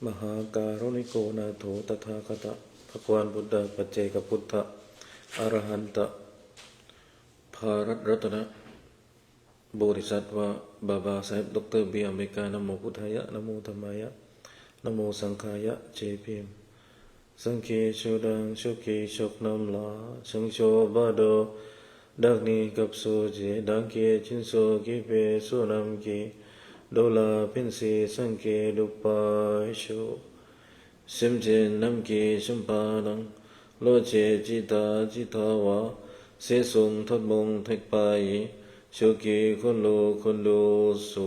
มหาการุณิโกนาโถตถาคตภควานบุตรปัจเจกพุทธอรหันตภารัตรัตนะโบริสัตวะบาบาसाहेबดรบีอเมริกานโมพุทธายะนโมธรรมายะนโมสังฆายะเจพิมสังเคโชดังโชกีโชกนำลาสังโชบาโดดักนีกับโซเจดังเกจินโซกิเปโซนัมกีโดลาพินสีสังเกดุปายโชสิมเจนัมกีสัมปานังโลเจจิตาจิตาวะเสสุงทัดมงเทกไปโชกีคนโลคนโลสุ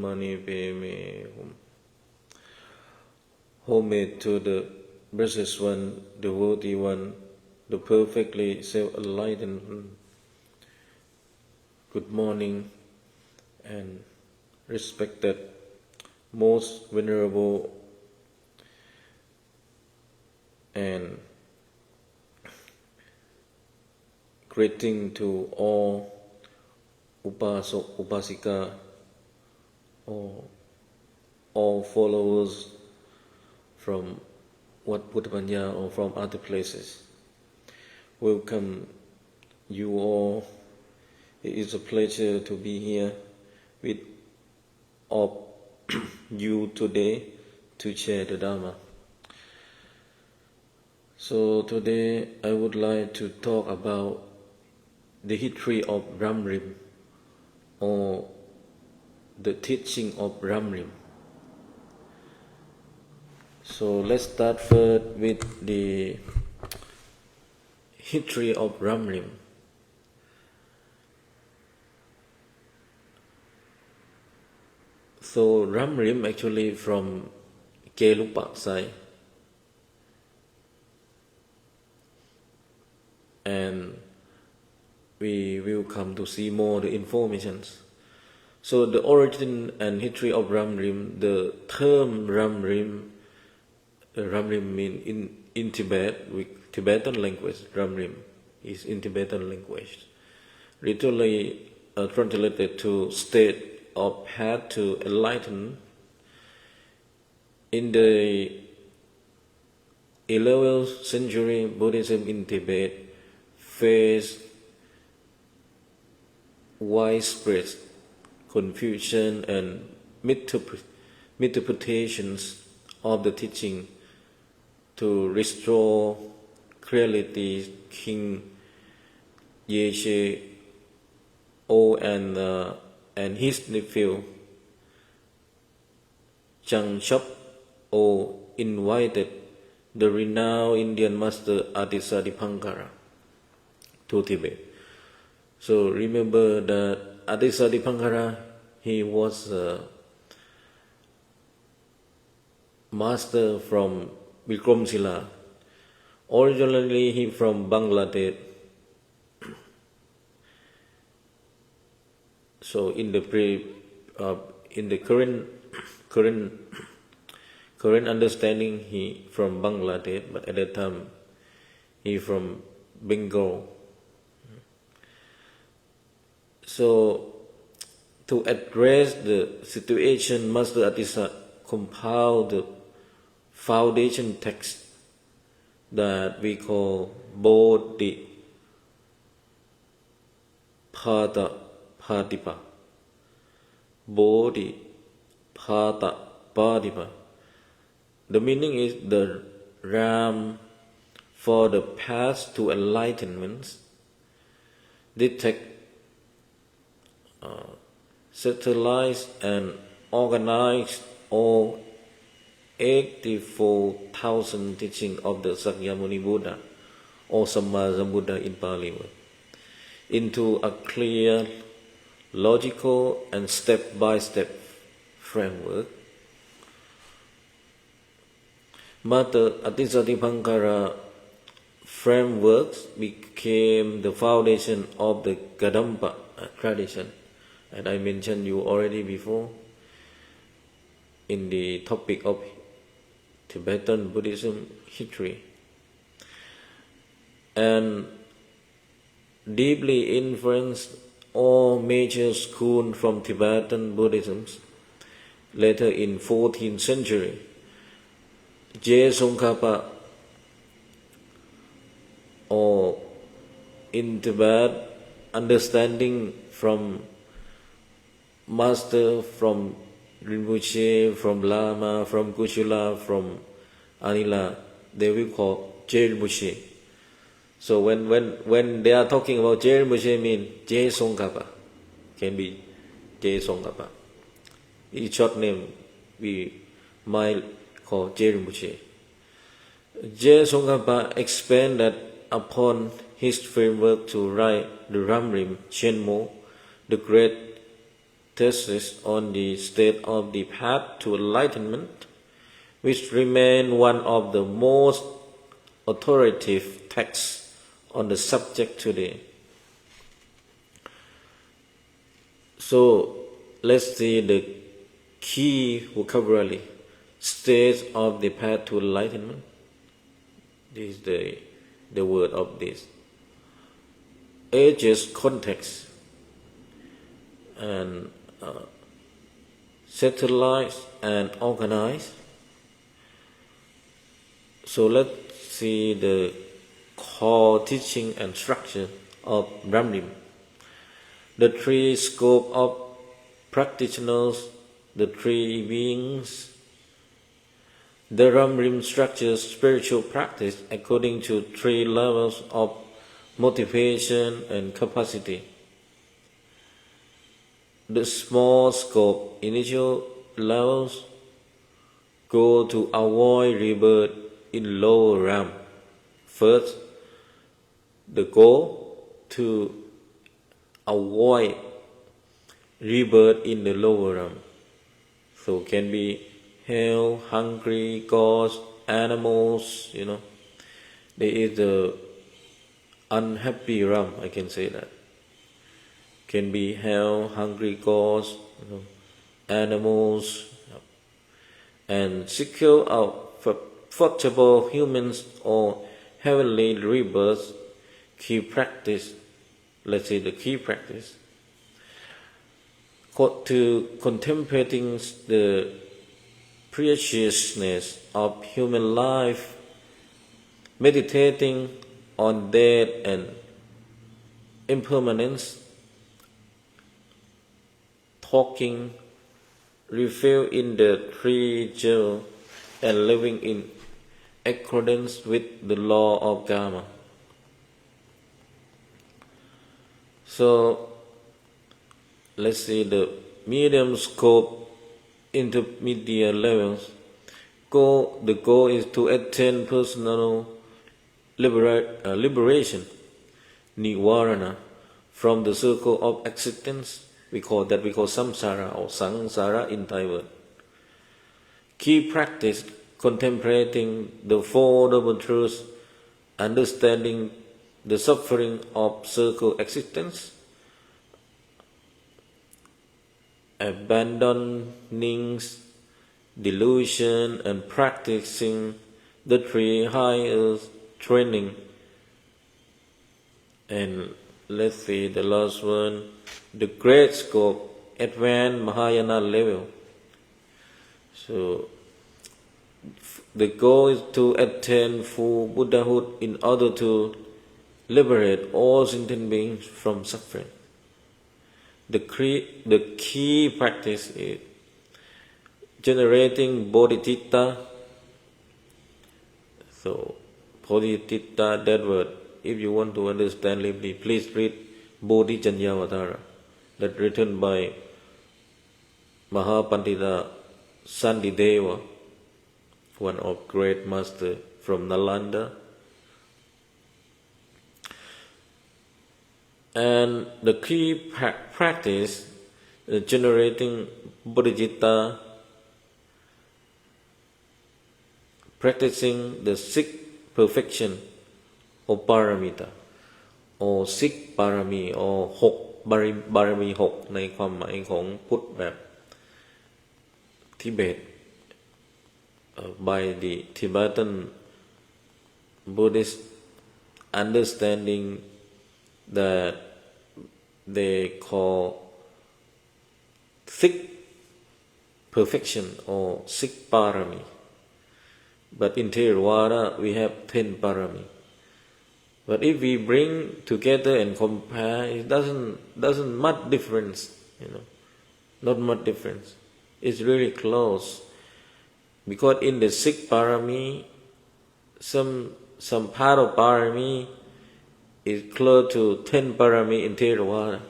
มานิเปเมหุม Homage to the blessed one, the worthy one, the perfectly self-enlightened one. Good morning and respected, most venerable and greeting to all upasok, upasika, all followers from Wat Buddhapanya or from other places. Welcome you all. It is a pleasure to be here with all you today to share the Dharma. So today I would like to talk about the history of Ramrim or the teaching of Ramrim. So let's start first with the history of Ramrim. So Ramrim actually from Kelupak side, and we will come to see more the informations. So the origin and history of Ramrim, the term Ramrim means in Tibet, with Tibetan language, Ramrim is in Tibetan language. Literally translated to state or path to enlighten. In the 11th century, Buddhism in Tibet faced widespread confusion and misinterpretations of the teaching. To restore clarity, King Yeshe O and his nephew Changchop O invited the renowned Indian master Atisadipankara to Tibet. So remember that Atisadipankara, he was a master from Vikramsila. Originally he from Bangladesh. So in the current understanding, he from Bangladesh, but at that time he from Bengal. So to address the situation, Master Atisa compiled the foundation text that we call Bodhipatipa. Bodhipatipa. The meaning is the ram for the path to enlightenment. This text centralized and organized all 84,000 teachings of the Sakyamuni Buddha or Sammasambuddha in Pali into a clear, logical and step-by-step framework. Master Atisadipankara frameworks became the foundation of the Kadampa tradition, and I mentioned you already before in the topic of Tibetan Buddhism history, and deeply influenced all major schools from Tibetan Buddhism. Later in 14th century, Je Songkhapa or in Tibet understanding from master, from Rinpoche, from Lama, from Kuchula, from Anila, they will call Je Rinpoche. So when they are talking about Je Rinpoche mean Je Songkhapa, can be Je Songkhapa. Each short name we might call Je Rinpoche. Je Songkhapa explained that upon his framework to write the Ramrim Chenmo, the great thesis on the state of the path to enlightenment, which remain one of the most authoritative texts on the subject today. So let's see the key vocabulary. Stage of the path to enlightenment. This is the word of this. Ages, context, and satellite and organize. So let's see the core teaching and structure of Ramrim. The three scope of practitioners, the three beings. The Ramrim structures spiritual practice according to three levels of motivation and capacity. The small scope initial levels go to avoid rebirth in lower realm. First, the goal to avoid rebirth in the lower realm. So can be hell, hungry, gods, animals, There is the unhappy realm, I can say that. Can be hell, hungry gods, animals, and secure out comfortable humans or heavenly rebirths. Key practice, let's say the key practice, to contemplating the preciousness of human life, meditating on death and impermanence, talking, refill in the three jewels, and living in accordance with the law of karma. So let's see the medium scope intermediate levels. The goal is to attain personal liberation, nivarana, from the circle of existence. We call samsara or sangsara in Thai word. Key practice, contemplating the Four Noble Truths, understanding the suffering of circle existence, abandoning delusion and practicing the three higher training. And let's see the last one, the great scope, advanced Mahayana level. So the goal is to attain full Buddhahood in order to liberate all sentient beings from suffering. The key practice is generating bodhicitta. So bodhicitta, that word, if you want to understand deeply, please read Bodhicanyavadara, that written by Mahapandita Sandideva, one of great master from Nalanda. And the key practice is generating bodhicitta, practicing the six perfection or paramita, or six parami, or 6 บารมี 6ในความหมายของพุทธแบบทิเบต by the Tibetan Buddhist understanding that they call six perfection or six parami. But in Theravada, we have 10 parami. But if we bring together and compare, it doesn't much difference, not much difference. It's really close. Because in the 6 parami, some part of parami is close to 10 parami in Theravada.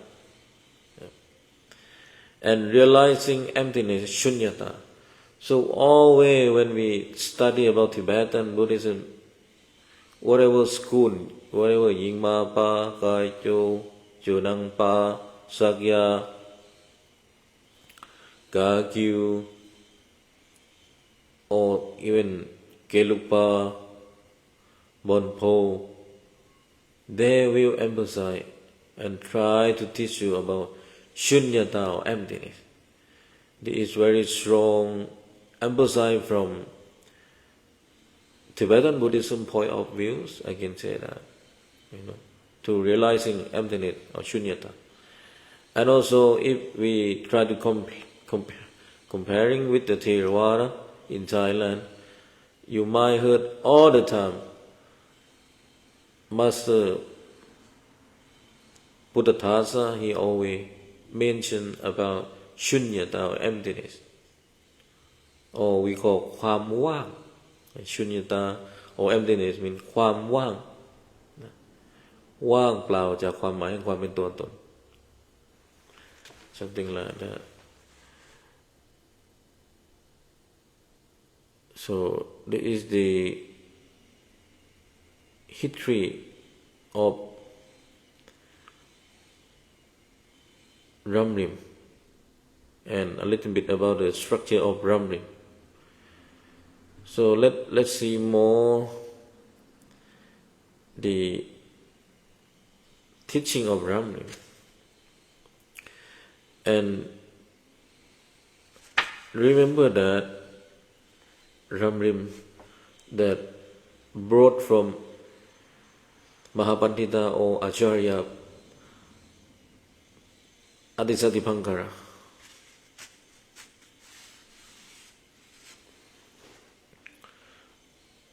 And realizing emptiness, shunyata. So always when we study about Tibetan Buddhism, whatever school, whatever Yingma Pa, Kaicho, Chonang Pa, Sakya, Gagyu, or even Gelugpa, Bonpo, they will emphasize and try to teach you about shunyata or emptiness. There is very strong emphasis from Tibetan Buddhism point of views, I can say that, to realizing emptiness or shunyata. And also, if we try to comparing with the Theravada in Thailand, you might heard all the time Master Buddhapanya, he always mentioned about shunyata or emptiness, or we call ความว่าง shunyata or emptiness means ความว่างว่างเปล่าจากความหมายแห่งความเป็นตัวตน something like that. So this is the history of Ramrim and a little bit about the structure of Ramrim. So let's see more the teaching of Ramrim. And remember that Ramrim that brought from Mahapandita or Acharya Adisatipankara.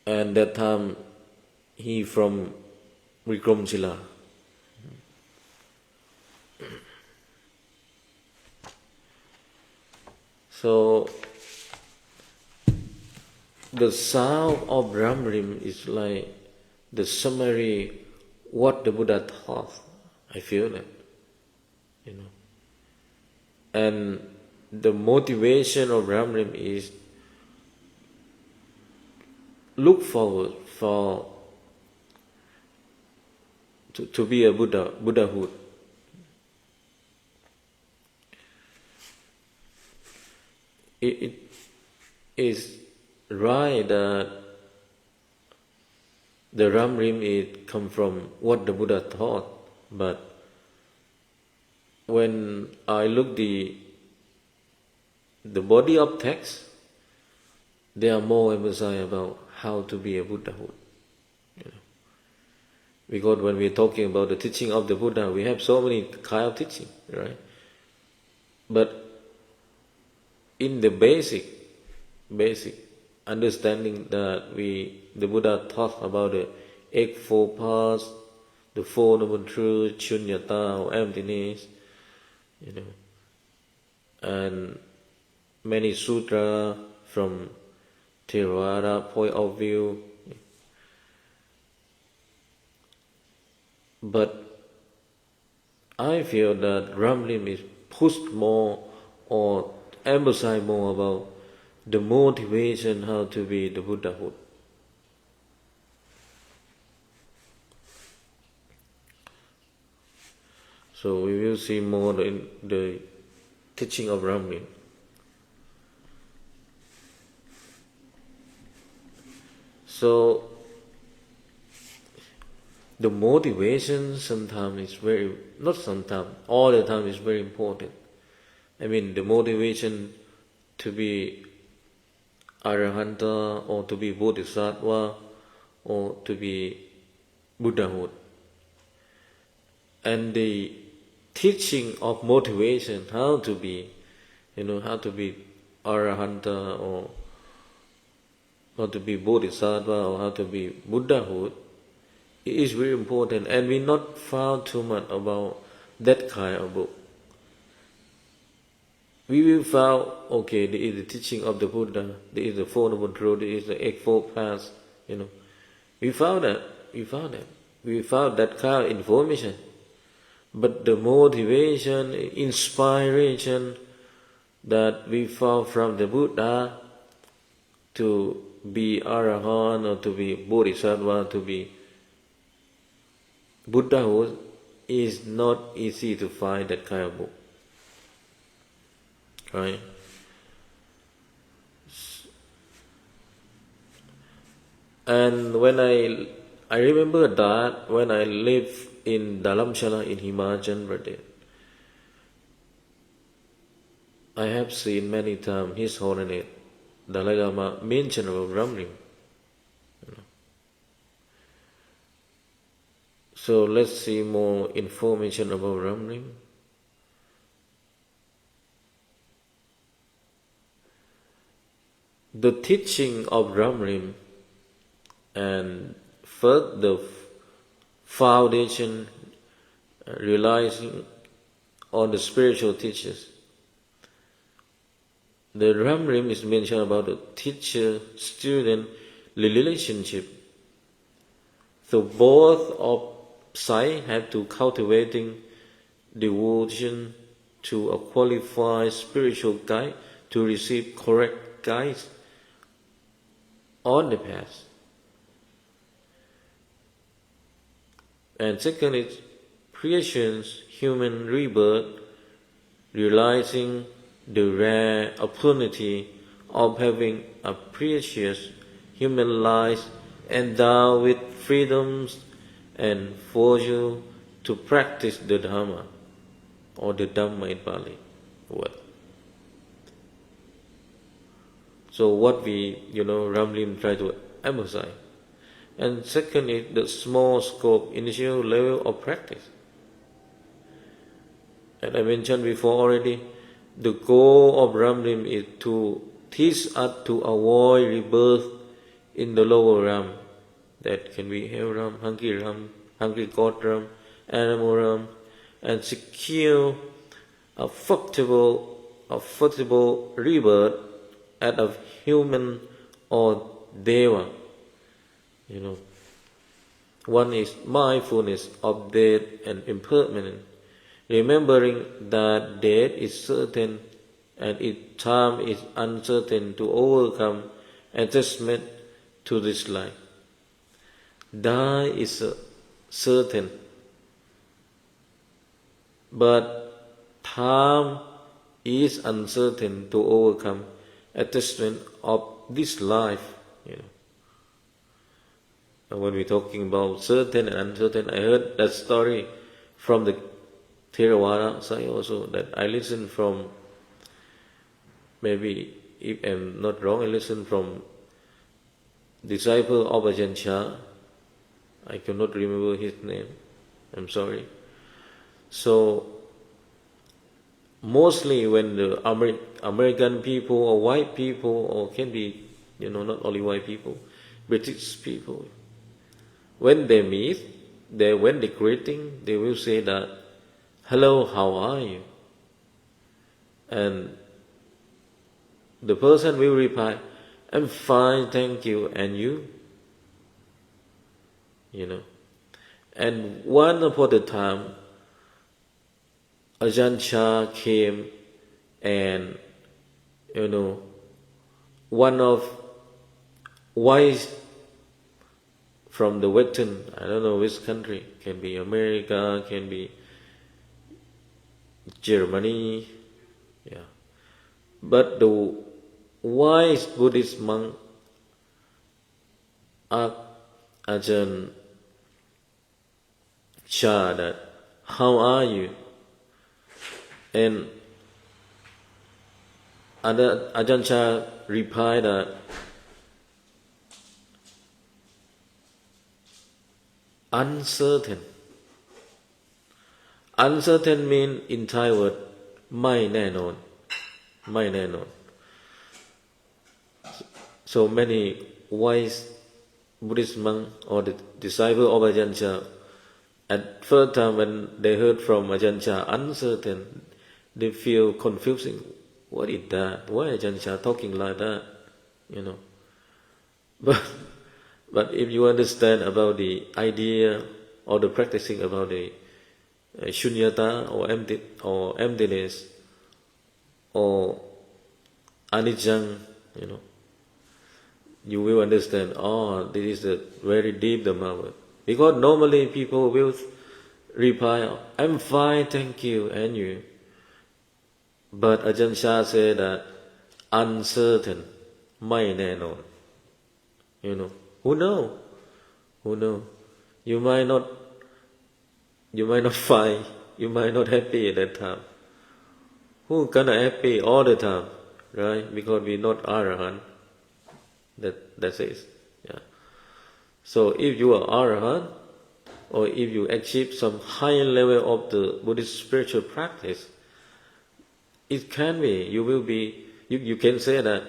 And that time he from Vikromshila. So the sound of Ramrim is like the summary what the Buddha taught. I feel that, And the motivation of Ramrim is look forward to be a Buddhahood. It is right that the Ramrim it come from what the Buddha taught, but when I look the body of text, there are more emphasis about how to be a Buddhahood. Because when we are talking about the teaching of the Buddha, we have so many kind of teaching, right? But in the basic understanding that the Buddha taught about the Eightfold Paths, the Four Noble Truths, Shunyata or emptiness, and many sutras from Theravada point of view. But I feel that Ramrim is pushed more or emphasize more about the motivation how to be the Buddhahood. So we will see more in the teaching of Ramrim. So the motivation sometimes is all the time is very important. I mean, the motivation to be Arahanta or to be Bodhisattva or to be Buddhahood. And the teaching of motivation, how to be Arahanta or how to be Bodhisattva or how to be Buddhahood, it is very important, and we not found too much about that kind of book. We will found, okay, there is the teaching of the Buddha, there is the Four Noble Truths, there is the Eightfold Path, We found that. We found that kind of information. But the motivation, inspiration that we found from the Buddha to be Arahant or to be Bodhisattva, to be Buddhahood, is not easy to find that kind of book. Right? And when I remember that when I lived in Dharamshala in Himachal Pradesh, I have seen many times His Holiness Dalai Lama mention about Ramrim. So let's see more information about Ramrim. The teaching of Ramrim and first the foundation realizing on the spiritual teachers. The Ramrim is mentioned about the teacher-student relationship. So both of sides have to cultivating devotion to a qualified spiritual guide to receive correct guidance on the path. And second is creation's human rebirth, realizing the rare opportunity of having a precious human life endowed with freedoms and fortune to practice the Dhamma, or the Dhamma in Pali word. So what we, Ramlim try to emphasize. And second is the small scope, initial level of practice. And I mentioned before already, the goal of Ramlim is to teach us to avoid rebirth in the lower realm. That can be hell realm, hungry god realm, animal realm, and secure a fruitful rebirth as a human or deva. One is mindfulness of death and impermanence, remembering that death is certain and its time is uncertain to overcome attachment to this life. Die is certain, but time is uncertain to overcome attachment of this life. When we're talking about certain and uncertain, I heard that story from the Theravada side also, that I listened from, maybe if I'm not wrong, I listened from disciple of Ajahn Chah. I cannot remember his name, I'm sorry. So mostly when the American people or white people, or can be, not only white people, British people, when they meet, when they greeting, they will say that, "Hello, how are you?" And the person will reply, "I'm fine, thank you, and you?" And one upon a time, Ajahn Chah came, and one of wise from the Western, I don't know which country, can be America, can be Germany, but the wise Buddhist monk asked Ajahn Chah that, "How are you?" And Ajahn Chah replied that, "Uncertain." Uncertain means in Thai word, ไม่แน่นอน So many wise Buddhist monk or the disciple of Ajahn Chah, at first time when they heard from Ajahn Chah uncertain, they feel confusing. What is that? Why Ajahn Chah talking like that? But if you understand about the idea or the practicing about the shunyata or emptiness or anicca, you will understand. This is a very deep Dhamma. Because normally people will reply, "I'm fine, thank you, and you." But Ajahn Chah said that uncertain, ไม่แน่นอน Who know? You might not find, you might not happy at that time. Who gonna happy all the time, right? Because we not Arahant. That's it. Yeah. So if you are Arahant, or if you achieve some higher level of the Buddhist spiritual practice, it can be, you will be, you can say that,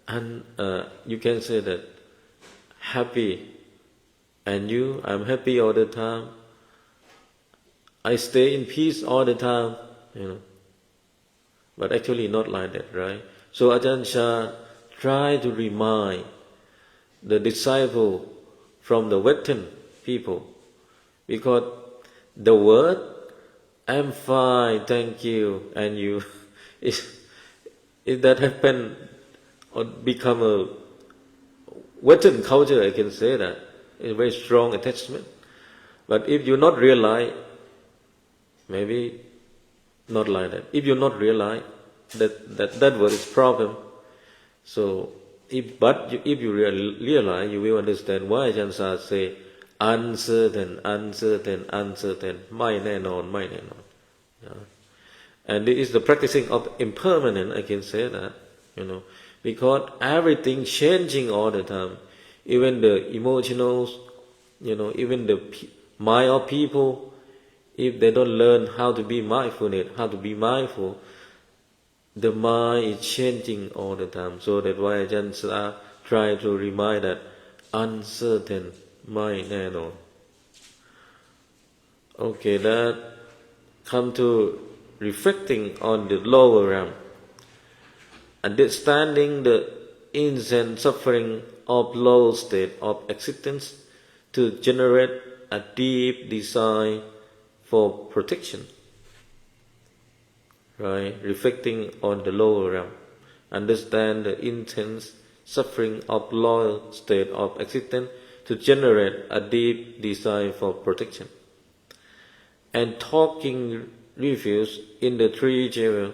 and you can say that happy, and I'm happy all the time. I stay in peace all the time, But actually not like that, right? So Ajahn Chah try to remind the disciple from the Western people, because the word "I'm fine, thank you, and you," if that happen or become a Western culture, I can say that it's a very strong attachment. But if you not realize, maybe not like that. If you not realize that word is problem, so if you realize, you will understand why Ajahn Chah say uncertain, ไม่แน่นอน And this is the practicing of impermanent, I can say that, because everything changing all the time, even the emotionals, even the mind of people, if they don't learn how to be mindful, the mind is changing all the time. So that's why Ajahn Chah try to remind that uncertain, ไม่แน่นอน Okay, that come to reflecting on the lower realm, understanding the insane suffering of low state of existence to generate a deep desire for protection. Right? Reflecting on the lower realm, understand the intense suffering of low state of existence to generate a deep desire for protection. And talking refuge in the three jewels,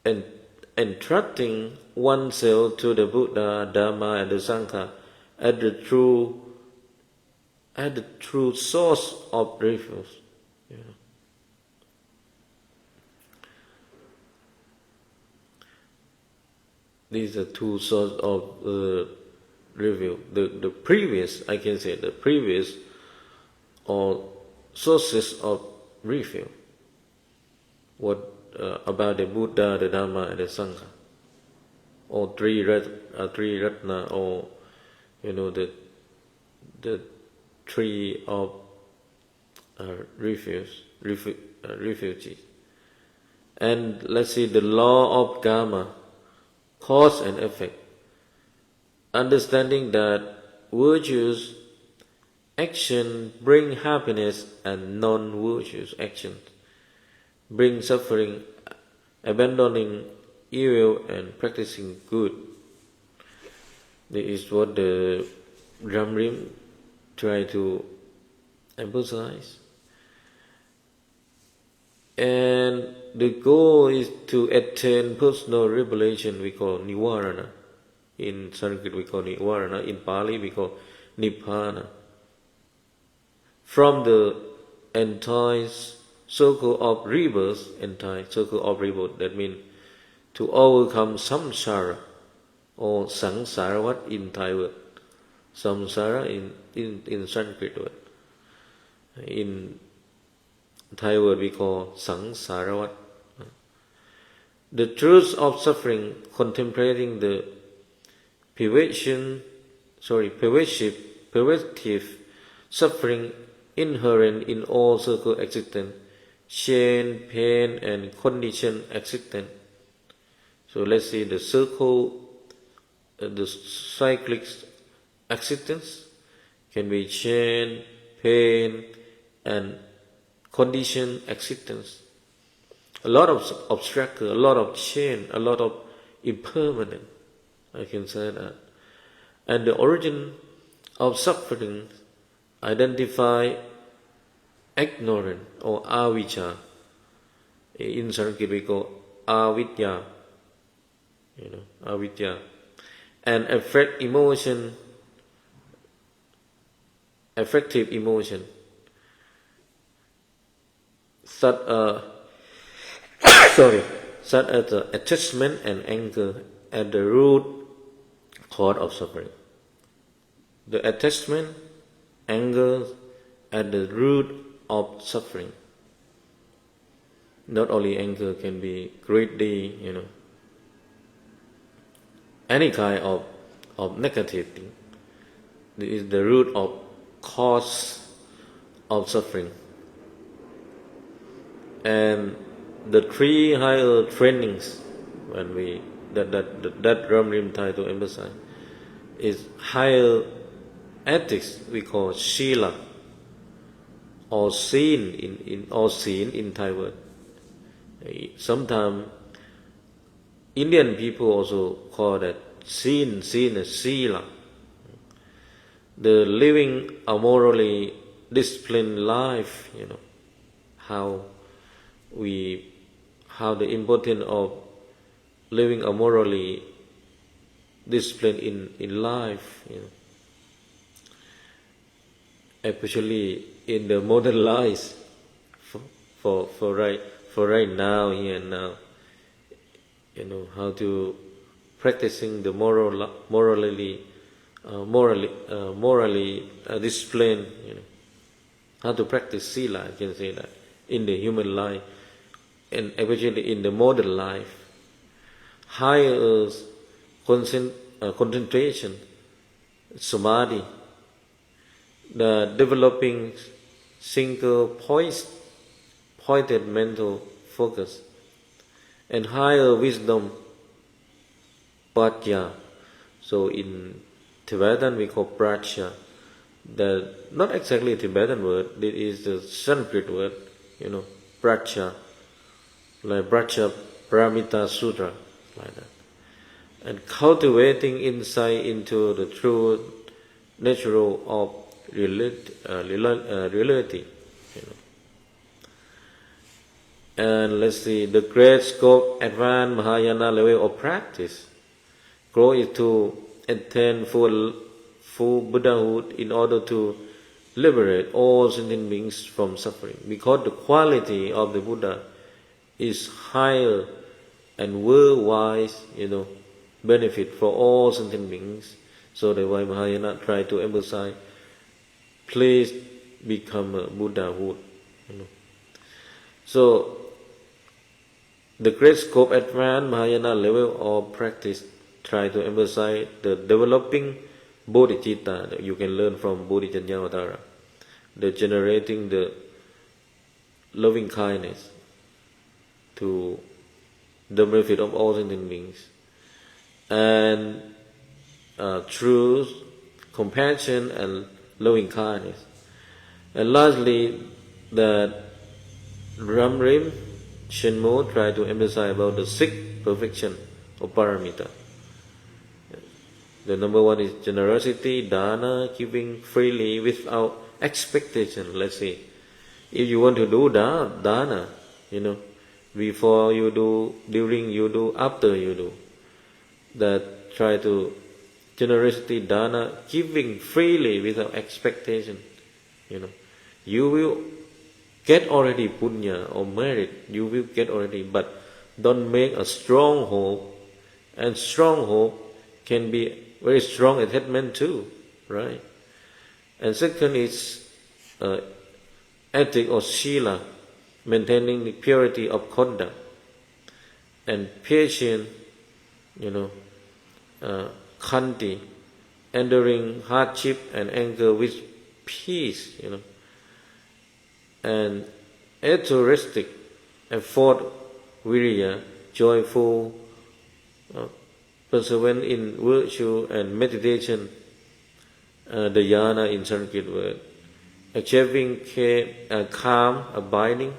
and entrusting oneself to the Buddha, Dharma, and the Sangha as the true source of refuge. These are two sources of review. The previous, I can say, the previous or sources of review. What about the Buddha, the Dharma, and the Sangha, or three ratna, or the tree of refugees. And let's see the law of karma, cause and effect. Understanding that virtuous action bring happiness and non-virtuous action bring suffering, abandoning evil and practicing good. This is what the Ramrim try to emphasize. And the goal is to attain personal revelation, we call Nivarana. In Sanskrit we call Nivarana, in Pali we call Nibbana. From the entire circle of rebirth, that means to overcome samsara or sangsaravat in Thai word. Samsara in Sanskrit word. In Thai word we call sangsaravat. The truth of suffering, contemplating the pervasive suffering inherent in all circle existence, chain, pain, and condition existence. So let's see the circle, the cyclic existence can be chain, pain, and condition existence. A lot of obstacle, a lot of chain, a lot of impermanent, I can say that. And the origin of suffering identify ignorant or avijja. In Sanskrit we call avidya, avidya. And affective emotion, such as the attachment and anger at the root cause of suffering. The attachment, anger at the root of suffering. Not only anger, can be greedy, any kind of negative thing. This is the root of cause of suffering. And the three higher trainings, when we that Ram try to emphasize, is higher ethics we call Shila or Seen in Thai word. Sometimes Indian people also call that Seen as Sila. The living a morally disciplined life, how the importance of living a morally disciplined in life, especially in the modern life, for right now, here and now, how to practicing the morally discipline, how to practice sila, I can say that, in the human life, and especially in the modern life. Higher concentration, samadhi, the developing single pointed mental focus, and higher wisdom, pajja. So in Tibetan we call prajna. Not exactly Tibetan word, it is the Sanskrit word, prajna, like Prajna Paramita Sutra, like that. And cultivating insight into the true nature of reality. And let's see, the great scope advanced Mahayana level of practice grow is to attain full Buddhahood in order to liberate all sentient beings from suffering. Because the quality of the Buddha is higher and worldwide, benefit for all sentient beings. So that's why Mahayana try to emphasize, please become a Buddhahood. So the great scope advanced Mahayana level of practice try to emphasize the developing bodhicitta that you can learn from Bodhicharyavatara, the generating the loving kindness to the benefit of all sentient beings, and truth, compassion, and loving kindness. And lastly, that Ramrim Shenmo try to emphasize about the sixth perfection of paramita. The number one is generosity, dana, giving freely without expectation. Let's see, if you want to do dana, before you do, during you do, after you do, that try to generosity, dana, giving freely without expectation. You will get already punya or merit, you will get already, but don't make a strong hope, and strong hope can be very strong attachment too, right? And second is ethic or sila, maintaining the purity of conduct, and patience, khanti, enduring hardship and anger with peace, and altruistic effort, virya, joyful, perseverance in virtue and meditation, dhyana in Sanskrit word, achieving calm, abiding.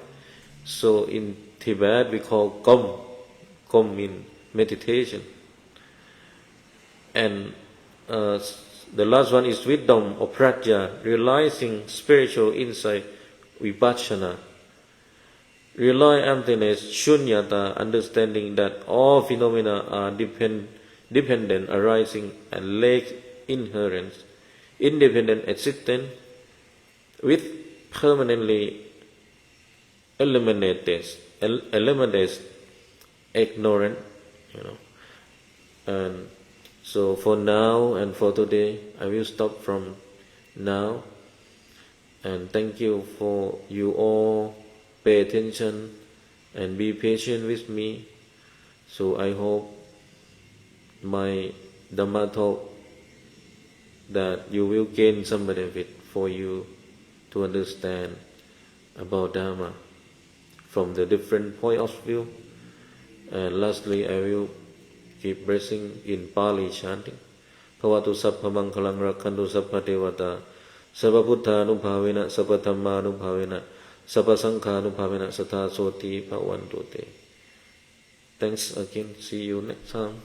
So in Tibet we call Gom in meditation. And the last one is wisdom or prajna, realizing spiritual insight, vipassana. Realize emptiness, shunyata, understanding that all phenomena are dependent, arising, and lack inherence, independent existence, with permanently eliminates ignorant, And so for now and for today, I will stop from now. And thank you for you all pay attention and be patient with me. So I hope my Dhamma talk that you will gain some benefit for you to understand about Dhamma from the different point of view. And lastly, I will keep blessing in Pali chanting. Bhavatu sappha manghalang rakhantu sappha devata sabba buddhanubhavena sabba dhammanubhavena sabba sankhanubhavena satha soti bhavantu te. Thanks again. See you next time.